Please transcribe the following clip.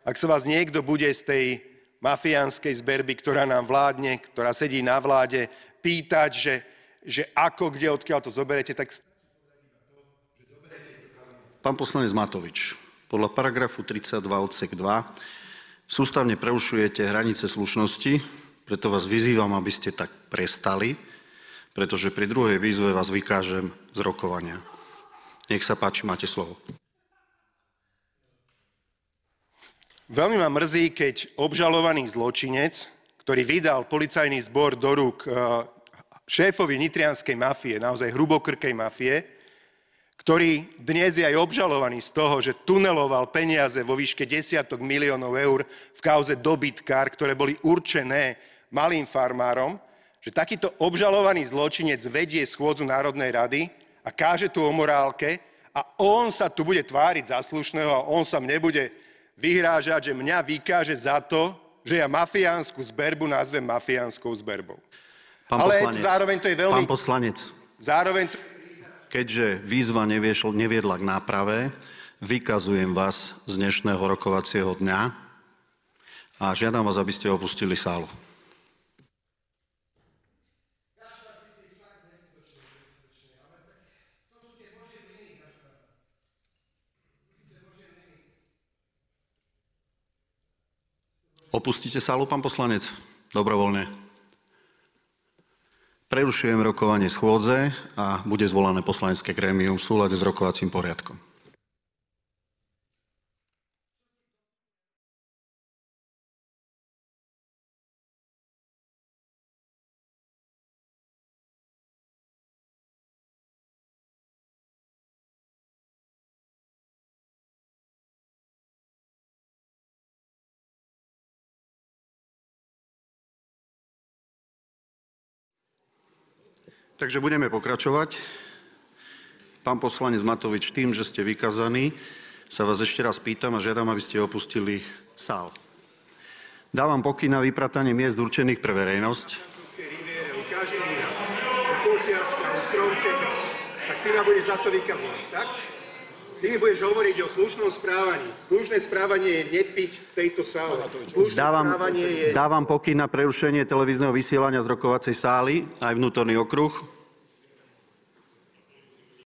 ak sa vás niekto bude z tej mafiánskej zberby, ktorá nám vládne, ktorá sedí na vláde, pýtať, že ako, kde, odkiaľ to zoberete, tak... Pán poslanec Matovič, podľa paragrafu 32 odsek 2 sústavne preušujete hranice slušnosti, preto vás vyzývam, aby ste tak prestali, pretože pri druhej výzve vás vykážem z rokovania. Nech sa páči, máte slovo. Veľmi ma mrzí, keď obžalovaný zločinec, ktorý vydal policajný zbor do rúk šéfovi nitrianskej mafie, naozaj hrubokrkej mafie, ktorý dnes je aj obžalovaný z toho, že tuneloval peniaze vo výške desiatok miliónov eur v kauze dobytkár, ktoré boli určené malým farmárom, že takýto obžalovaný zločinec vedie schôdzu Národnej rady a káže tu o morálke a on sa tu bude tváriť za slušného a on sa mne bude vyhrážať, že mňa vykáže za to, že ja mafiánsku zberbu nazvem mafiánskou zberbou. Zároveň to je veľmi... Pán poslanec, keďže výzva neviedla k náprave, vykazujem vás z dnešného rokovacieho dňa a žiadam vás, aby ste opustili sálu. Opustíte sálu, pán poslanec? Dobrovoľne. Prerušujem rokovanie schôdze a bude zvolané poslanecké grémium v súlade s rokovacím poriadkom. Takže budeme pokračovať. Pán poslanec Matovič, tým, že ste vykazaní, sa vás ešte raz pýtam a žiadam, aby ste opustili sál. Dávam pokyn na vypratanie miest určených pre verejnosť. Tak ty ma budeš za to vykazovať, tak? Ty mi budeš hovoriť o slušnom správaní. Slušné správanie je nepiť v tejto sále. Dávam pokyn na prerušenie televízneho vysielania z rokovacej sály, aj vnútorný okruh.